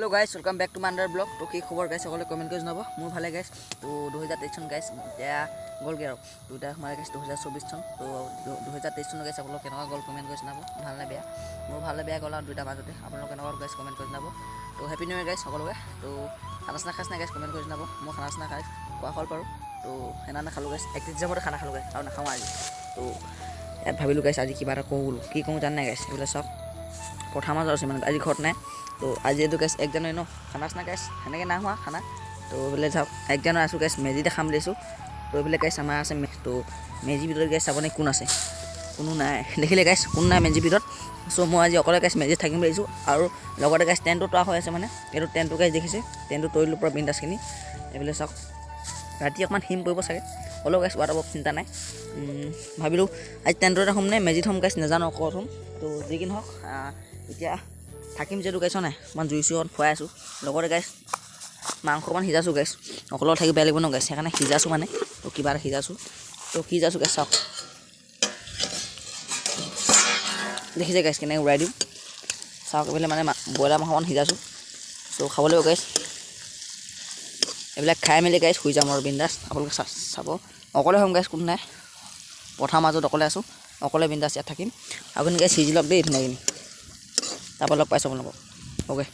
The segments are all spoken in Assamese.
Hello guys welcome back to Minder blog. तो कि खबर गाइस सकले कमेंट कर जनाब मोर भाले गाइस। तो 2023 सन गाइस या गल गे तो इटा हमारे गाइस 2024 सन। तो 2023 सन गाइस सकले केनका गल कमेंट कर जनाब ভাল ना बेया मोर भाले बेया गल दुटा बाजते आपन केनका गाइस कमेंट कर जनाब। तो हैप्पी न्यू ईयर गाइस सकले। तो खाना खास ना गाइस कमेंट कर जनाब मोर खाना खाइ कोआ हल पारो। तो हेना ना खालो गाइस 31 डिसेम्बर खाना खालो गाइस और ना खाओ आज। तो यात भाबिलो गाइस आज किबा को बोलो कि कहूं जान ना गाइस बोले सब पठा माज আছে মানে আজি ঘৰত নাই। तो आज ये गैस 1 জানুৱাৰী न खाना ना गैस सेनेके ना हुआ खाना। तो बोले जाओ 1 জানুৱাৰী आसो गैस मेजी खाम লৈছো। तो बोले गैस आमार আছে तो मेजी ভিতৰত गैस চাবনে কোন আছে কোনো নাই দেখিলে गैस কোন নাই मेजी ভিতৰত। सो মই আজি অকলে गैस मेजी থাকিম লৈছো আৰু লগতে गैस টেন্টটো তোৱা হৈ আছে মানে এটো টেন্টটো गैस দেখিছে টেন্টটো তৰিলো পুৰা বিন্দাসখিনি এবিলে চাওক ৰাতি অকমান হিম পৰিব চাগে হলো गैस ৱাটাৰ বক্স চিন্তা নাই। ভাবিলো আজি টেন্টটো এটা হ'মনে মেজি থম गैस নাজানো ক'ত হ'ম। তো যিকিন হওক এতিয়া থাকিম যেটো গাইছ নাই মান জুইছন খুৱাই আছো লগতে গাইছ মাংস মান সিজাছো গাইছ অকল থাকি বেলেগ বনো গাইছ সেইকাৰণে সিজাছো মানে। তো কিবা সিজাছো তো কি যাছো গাইছ চাওক দেখিছে গাইছ কেনে উৰাই দিম চাওক এবেলে মানে বয়লা মাংস মান সিজাছো। তো খাবলৈ গাইছ এবিলাক খাই মেলি গাইছ শুই যাম আৰু বিন্দাস আপোনালোকে চাব অকলে হ'ম গাইছ কোন নাই পথাৰ মাজত অকলে আছো অকলে বিন্দাস ইয়াত থাকিম আপুনি গাইছ সিজি লওক দেই ধুনীয়াকৈ তারপর লগ পাইছো আপোনালোকক ওকে।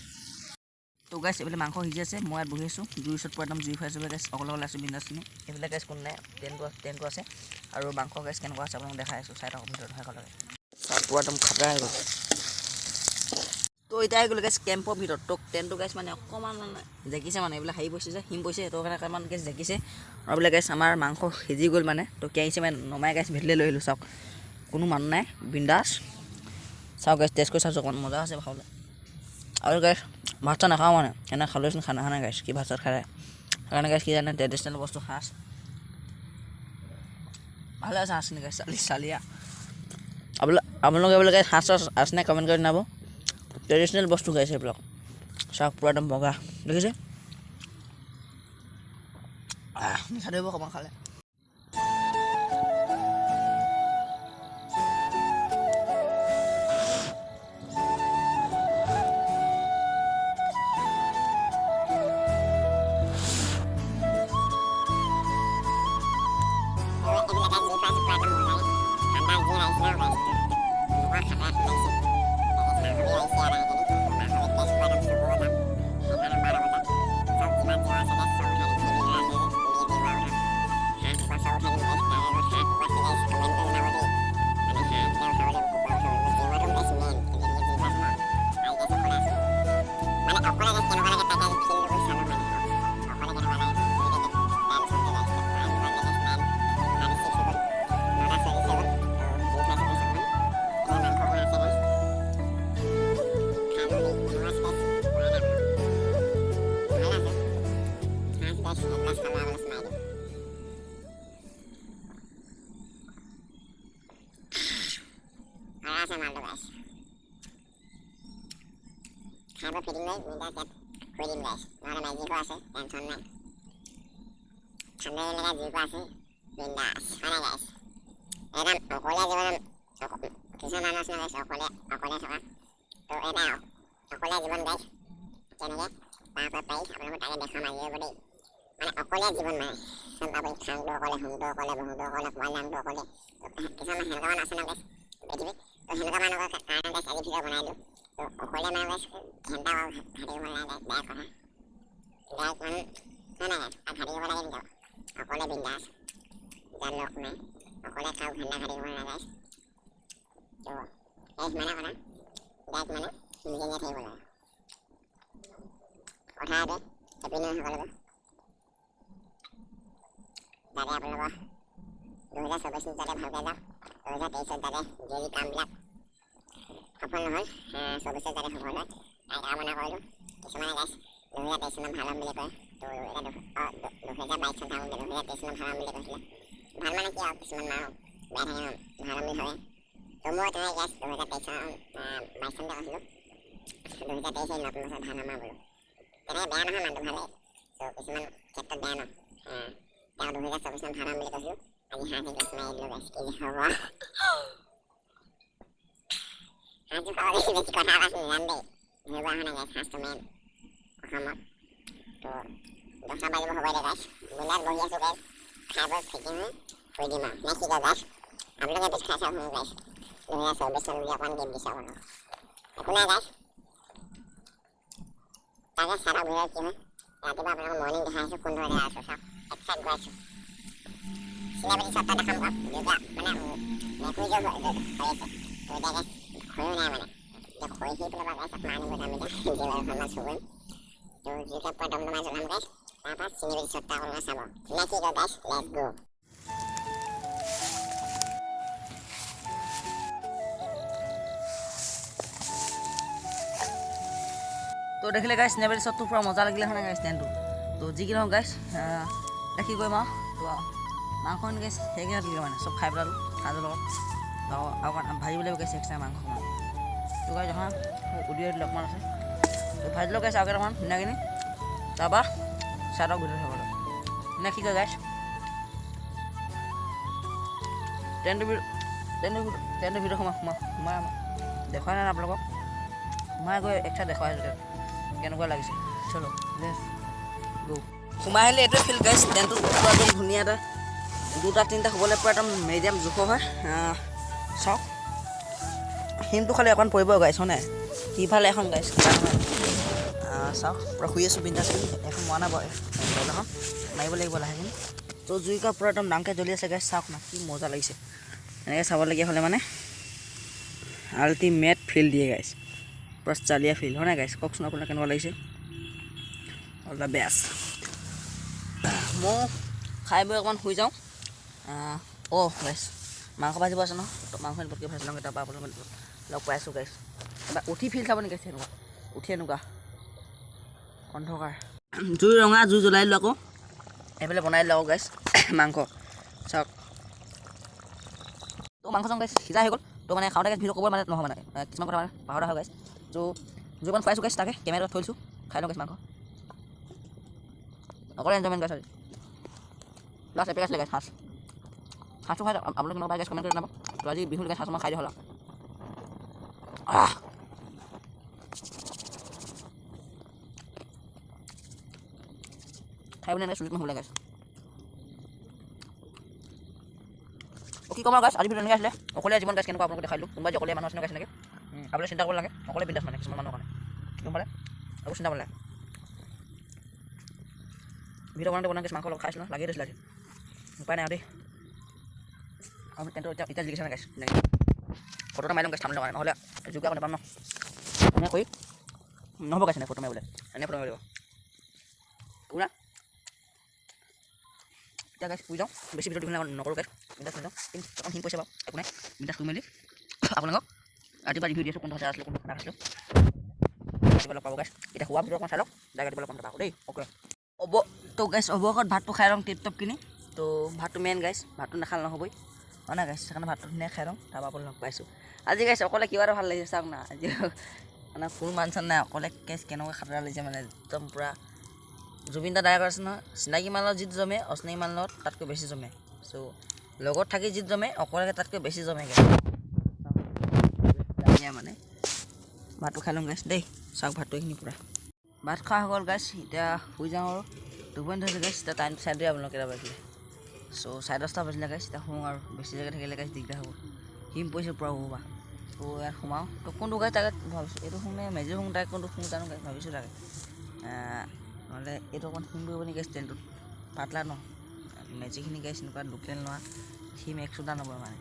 তো গাইছ এবেলে মাংস সিজি আছে মই ইয়াত বহি আছো জুই ওচৰত পুৰা একদম জুই ফাইছো গাইছ অকলে অকলে আছো বিন্দাসখিনি এবেলে গাইছ কোন নাই টেনটো আছে আৰু মাংস গাইছ কেনেকুৱা আছে আপোনালোকক দেখাই আছো চাই থাকক ভিতৰত হয় কলে পুৰা একদম খাতৰা হৈ গ'ল। তো এতিয়া গ'ল গাইছ কেম্পৰ ভিতৰত তো টেনটো গাইছ মানে অকমান জেকিছে মানে এইবিলাক হেৰি পৰিছে যে হিম পৰিছে সেইটো কাৰণে অকমান গাইছ জেকিছে আৰু বোলে গাইছ আমাৰ মাংস সিজি গ'ল মানে। তো কি আহিছে মানে নমাই গাইছ ভেটিলে লৈ আহিলোঁ চাওক কোনো মানুহ নাই বিন্দাস চাওক গাইছ টেষ্ট কৰি চাওক অকমান মজা আছে খাবলৈ আৰু গাইছ ভাত চাত নাখাওঁ মানে এনে খালৈচোন খানা খানা গাইছ কি ভাত চাত খাই সেইকাৰণে গাইছ কি জানে ট্ৰেডিশ্যনেল বস্তু সাজ ভালে আছে আছেনে গাইছ চালিয়া আপোনালোকে বোলে গাইছ সাজ চাজ আছেনে কমেণ্ট কৰি জনাব। ট্ৰেডিশ্যনেল বস্তু গাইছ এইবিলাক চাওক পুৰা একদম বগা দেখিছে নিশা ধৰিব অকণমান খালে। খাব ফিটিং নাই মিটা তাত খুই দিম গাইছ নহলে মেজিকো আছে টেনশন নাই ঠাণ্ডা লাগা জিকো আছে বিন্দাস হয় গাইছ একদম অকলে জীৱন কিছু মানুহ আছে গাইছ অকলে থকা তো এটা অকলে জীৱন গাইছ কেনেকৈ পাৰ কৰিব পাৰি আপোনালোকক তাকে দেখা মাৰিব দেই মানে অকলে জীৱন মানে চব আপুনি খাংটো অকলে শুংটো অকলে বহুটো অকলে পোৱালামটো অকলে কিছুমান সেনেকুৱা মানুহ আছে ন গাইছ পৃথিৱীত তো সেনেকুৱা মানুহৰ কাৰণে গাইছ আজি ভিডিঅ' বনাই দিওঁ। তো অকলে মানে গাইছ ঘণ্টা ভাবিব নালাগে বেয়া কথা বেয়া মানে নাই গাইছ আৰু ভাবিব লাগে কিন্তু অকলে বিন্দাস যাৰ লগ নাই অকলে খাওঁ ঘণ্টা ভাবিব নালাগে গাইছ। তো গাইছ মানে কথা গাইছ মানে নিজে নিজে থাকিব লাগে কথা এতে হেপী নিউ ইয়াৰ সকলোকে যাতে আপোনালোকৰ 2024 যাতে ভালকৈ যাওক 2023 যাতে যি কামবিলাক সফল নহ'ল 24 যাতে সফল হয় তাই কামনা কৰিলোঁ। কিছুমানে গাইছ 2023 চনত ভাল হ'ম বুলি কয় তো এতিয়া 2022 চনত থাকোঁ 2023 চনত ভাল হ'ম বুলি কৈছিলে ভাল মানে কি আৰু কিছুমান মানুহ বেয়া থাকে ন ভাল হ'ম বুলি ভাবে। তো মই তেনেকৈ গাইছ 2023 চনতে কৈছিলোঁ 2023 নতুন বছৰত ভাল হ'ম বোলো তেনেকৈ বেয়া নহয় মানুহটো ভালেই। তো কিছুমান ক্ষেত্ৰত বেয়া ন তেওঁ 2024 চনত ভাল হ'ম বুলি কৈছিলোঁ আজি হাঁহি গছ মাৰি দিলোঁ গাইছ কি যে হ'ব হাঁহটো খাব বেছি কথা কৈছোঁ জান দেই ধৰিব অহা নাই গাইছ হাঁহটো মেইন 10 বাজিব হ'ব এতিয়া গাইছ বিন্দাছ বহি আছোঁ গাইছ খাই বৈ ফিটিং হৈ শুই দিম আৰু নে কি কয় গাইছ আপোনালোকে এপিচ খাই চাওক শুনো গাইছ 2024 চন বুলি অকণমান গেম দিছোঁ আপোনালোকক একো নাই গাইছ তাকে চাৰা ভিডিঅ' কি হয় ৰাতিপুৱা আপোনালোকক মৰ্ণিং দেখাই আছোঁ কোনটো জেগা আছোঁ চাওক এক্সাইট গৈ আছোঁ চিনাবাৰী চৰ্টটা দেখাম কওক দেউতা মানে মেকুৰী যে হৈ আছে তো এতিয়া গাইছ খৈও নাই মানে এতিয়া খৈ সি পেলাই গাইছ অকণমান আনিব যাম এতিয়া জিম এখনমান চুব কৰিম তো জুইকে পুৰা দমদমাই জ্বলাম গাইছ তাৰপৰা চিনাবাৰী চৰ্টটা আপোনালোকে চাব নে কি কয় গাইছ লেটছ গো তো দেখিলে গাইছ চিনাবাৰী চটটো পূৰা মজা লাগিলে হয় নাই গাইছ টেণ্টটো তো যি কি নহওক গাইছ দেখি কৰিম আৰু তো মাংসখিনি গাইছ সেইকে দিলে মানে চব খাই পেলালোঁ সাজৰ লগত তো আৰু ভাজিব লাগিব গাইছ এক্সট্ৰা মাংসমান তো গাইছ এখন উলিয়াই দিলোঁ অকণমান আছে তো ভাজি লওঁ গাইছ আৰু কেইটামান ধুনীয়াখিনি তাৰপৰা চাহক ভিতৰত থ'ব লাগিব নে কি কয় গাইছ টেণ্টৰ ভিতৰত সোমাই দেখুৱাই নাই আপোনালোকক সোমাই গৈ এক্সট্ৰা দেখুৱাই আছোঁ কেনেকুৱা লাগিছে চলো লেটছ গো সোমাই আহিলে এইটোৱে ফিল গাইছ টেণ্টটো পূৰা একদম ধুনীয়া এটা 2-3টা হ'বলৈ পূৰা একদম মিডিয়াম জোখৰ হয় চাওক হিমটো খালি অকণ পৰিব গাইছ হয় নাই সিফালে এখন গাইছ চাওক পূৰা শুই আছোঁ বিন্দাছখিনি এখন মৰা নাই বাৰু এখন মাৰিব লাগিব লাহেখিনি তো জুইকা পূৰা একদম ডাঙৰকৈ জ্বলি আছে গাইছ চাওক না কি মজা লাগিছে এনেকৈ চাবলগীয়া হ'লে মানে আল্টিমেট ফিল দিয়ে গাইছ পূৰা চালিয়া ফিল হয় নাই গাইছ কওকচোন আপোনাৰ কেনেকুৱা লাগিছে অল দ্য বেষ্ট মই খাই বৈ অকণমান শুই যাওঁ গাইছ মাংস ভাজিব আছে ন মাংসখিনি পটকৈ ভাজি লওঁ তাৰপৰা আপোনালোক লগ পাই আছোঁ গাইছ এবাৰ উঠি ফিল চাব নেকি এনেকুৱা উঠি এনেকুৱা অন্ধকাৰ জুই ৰঙা জুই জ্বলাই দিলোঁ আকৌ এইফালে বনাই দিলোঁ আকৌ গাইছ মাংস চাওক তো মাংস চাং গাইছ সিজা হৈ গ'ল তো মানে খাওঁতে গাইছ ভিডিঅ' ক'ব মানে নহয় মানে কিছুমান কথা মানে পাহৰা হয় গাইছ তো জুইখন খুৱাইছোঁ গাইছ তাকে কেমেৰাত থৈ দিছোঁ খাই লওঁ গাইছ মাংস অকলে এনজয়মেণ্ট গাইছ আজি লাষ্ট এপেক আছিলে গাইছ সাঁজটো খাই আপোনালোকে কেনেকুৱা পাই গাইছ কমেণ্ট কৰি জনাব তো আজি বিহুৰ গাইছ সাঁজ মই খাই দিয়া হ'ল খাই পিনে এনেকৈ চুলিত মই গাইছ কি ক'ম আৰু গাইছ আজি ভিডিঅ' এনেকৈ আছিলে অকলে জীৱন গাইছ কেনেকুৱা আপোনালোকে দেখাই দিলোঁ কোনোবা যে অকলে মানুহ আছিলে গাইছ এনেকৈ আপোনালোকে চিন্তা কৰিব লাগে অকলে বিন্দাছ মানে কিছুমান মানুহৰ কাৰণে গম পালে একো চিন্তা কৰিব লাগে ভিডিঅ' বনাওঁতে গাইছ মাংস লগত খাইছিলোঁ লাগিয়ে দিছিলে আজি উপায় নাই আৰু দেই আমি টেণ্টৰ এতিয়া জিকিছে নাই গাইছ ফটো এটা মাৰি ল'ম গাইছ থামলৈ নহ'লে জোকা আকৌ নাপাম ন এনে কৰি নহ'ব গাইছ এনে ফটো মাৰিবলৈ এনে ফটো মাৰিব পুৰা এতিয়া গাইছ শুই যাওঁ বেছি ভিডিঅ' দিবলৈ নকৰোঁ গাইছ বিন্দাছ শুই যাওঁ কিন্তু অকণ হিম পইচা বাৰু একো নাই বিন্দাছ শুই মেলি আপোনালোকক ৰাতিপুৱা ৰিভিউ দি আছোঁ কোনটো হোটেল আছিলোঁ কোনটো খানা খাইছিলোঁ ৰাতিপুৱা লগ পাব গাইছ এতিয়া খোৱা ভিতৰত অকণ চাই লওক ডাইৰেক্ট ৰাতিপুৱা লগ পাম তাৰপৰা দেই অ'কে হ'ব তো গাইছ অৱকত ভাতটো খাই লওঁ টিপ টপ কিনি তো ভাতটো মেইন গাইছ ভাতটো নাখালে নহ'বই হয় নাই গাইছ সেইকাৰণে ভাতটো ধুনীয়া খাই লওঁ তাৰপৰা আপোনালোক লগ পাইছোঁ আজি গাইছ অকলে কিবা এটা ভাল লাগিছে চাওক না আজি মানে কোনো মান চান নাই অকলে গাইছ কেনেকুৱা খাতৰা লাগিছে মানে একদম পূৰা জুবিন দা ডাইৰেক্ট আছে নহয় চিনাকি মানুহৰ যিটো জমে অচিনাকি মানুহৰ তাতকৈ বেছি জমে চ' লগত থাকি যিটো জমে অকলে তাতকৈ বেছি জমে গাইছ মানে ভাতটো খাই লওঁ গাইছ দেই চাওক ভাতটো এইখিনি পূৰা ভাত খোৱা হৈ গ'ল গাইছ এতিয়া শুই যাওঁ আৰু টোপনি ধৰিছে গাইছ এতিয়া টাইম চাই দিয়ে আপোনালোকে কেইটা বাজিলে চ' 10:30 বাজিলে গাইছ এতিয়া শুওঁ আৰু বেছি জেগা থাকিলে গাইছ দিগদাৰ হ'ব হিম পৰিছে পূৰা হ'বা তো ইয়াত সোমাওঁ তো কোনটো গাইছ তাকে ভাবিছোঁ এইটো শুনে মেজি শুওঁ তাকে কোনটো শুওঁ জানো গাইছ ভাবিছোঁ তাকে নহ'লে এইটো অকণমান হিম কৰিব নেকি গাইছ টেণ্টটোত পাতলা ন মেজিখিনি গাইছ এনেকুৱা লোকেল নোৱা হিম 100টা নপৰে মানে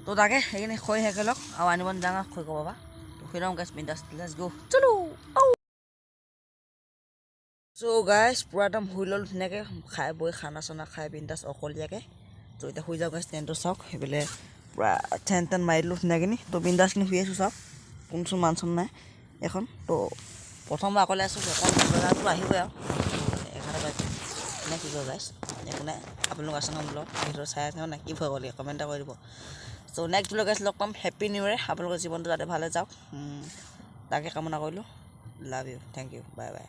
তো তাকে সেইখিনি খৈ শেষ হৈ লওক আৰু আনিব যাওঁ খৈ ক'ব বা তো শুই লওঁ গাইছ বিন্দাছ লেটছ গো চলো চ' গাইছ পূৰা একদম শুই ল'লোঁ ধুনীয়াকৈ খাই বৈ খানা চানা খাই বিন্দাছ অকলীয়াকৈ তো এতিয়া শুই যাওঁ গাইছ টেণ্টটো চাওক সেইফালে পূৰা টেন মাৰি দিলোঁ ধুনীয়াখিনি তো বিন্দাছখিনি শুই আছোঁ চাওক কোনচোন মান চন নাই এখন তো প্ৰথমবাৰ অকলে আছোঁ অকণ আহিবই আৰু 11 বাজিছে নে কি কয় গাইছ একো নাই আপোনালোক আছে নহয় ব্লগ ভিডিঅ' চাই আছে নাই কি ভয় কৰিলে কমেণ্ট এটা কৰি দিব চ' নেক্সট ব্লগ গাইছ লগ পাম হেপ্পী নিউ ইয়েৰ আপোনালোকৰ জীৱনটো যাতে ভালে যাওক তাকে কামনা কৰিলোঁ love you thank you bye bye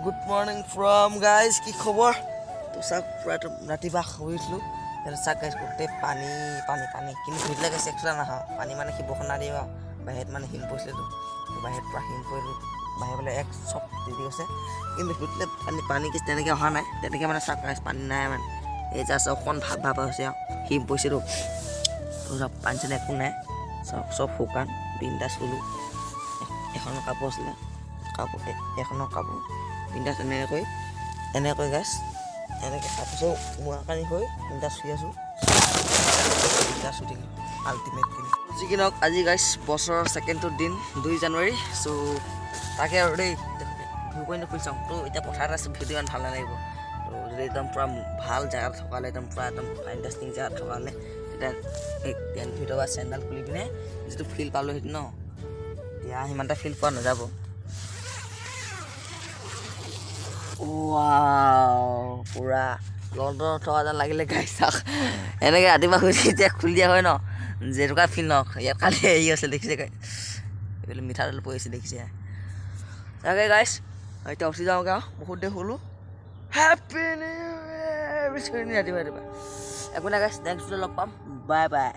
good morning from guys কি খবৰ তো চাওক পূৰা ৰাতিপুৱা শুই উঠিলোঁ সেইটো চাওক গাইজ গোটেই পানী কিন্তু ভিডিঅ'লৈ গাইছ এক্সট্ৰা নাখাওঁ পানী মানে সি বৰষুণ নাদিব বাহিৰত মানে হিম পৰিছিলেতো বাহিৰত পূৰা হিম পৰিলোঁ বাঢ়িবলৈ এক চব দি গৈছে কিন্তু ফুটিলে পানী কিছু তেনেকৈ অহা নাই তেনেকৈ মানে চাওক গাইছ পানী নাই মানে এই জাষ্ট অকণ ভাৱ হৈছে আৰু হিম পৰিছেতো চব পানী চানী একো নাই চাওক চব শুকান বিন্দাছ শুলোঁ এখনৰ কাপোৰ আছিলে এখনৰ কাপোৰ বিন্দাছ এনেকৈ গাইছ এনেকৈ কাপোৰ মোৱা কানি হৈ বিন্দাছ শুই আছোঁ বিন্দাছ শুই থাকিলোঁ আল্টিমেট কিনি যি কি নহওক আজি গাইছ বছৰৰ ছেকেণ্ডটো দিন 2 জানুৱাৰী চ' তাকে আৰু দেই ভিউ পইণ্টটো খুলি চাওঁ তো এতিয়া পথাৰত আছে ভিডিঅ' ইমান ভাল নালাগিব তো যদি একদম পূৰা ভাল জেগাত থকালে একদম পূৰা একদম ইণ্টাৰেষ্টিং জেগাত থকালে তেতিয়া এই ভিডিঅ' বা চেনেল খুলি পিনে যিটো ফিল পালোঁ সেইটো ন এতিয়া সিমান এটা ফিল পোৱা নাযাব পূৰা লণ্ডনত থকা যেন লাগিলে গাই চাওক এনেকৈ ৰাতিপুৱা শুই যেতিয়া খুলি দিয়া হয় ন যেনেকুৱা ফিল নহওক ইয়াত কালি হেৰি আছে দেখিছে গাই এইফালে মিঠাতেল পৰিছে দেখিছে তাকে গাইছ এতিয়া উঠি যাওঁগৈ আৰু বহুত দেৰি শুলোঁ হেপী নিউ ইয়েৰ ৰাতিপুৱা একো নাই গাইছ নেক্সট ভিডিঅ' লগ পাম বাই বাই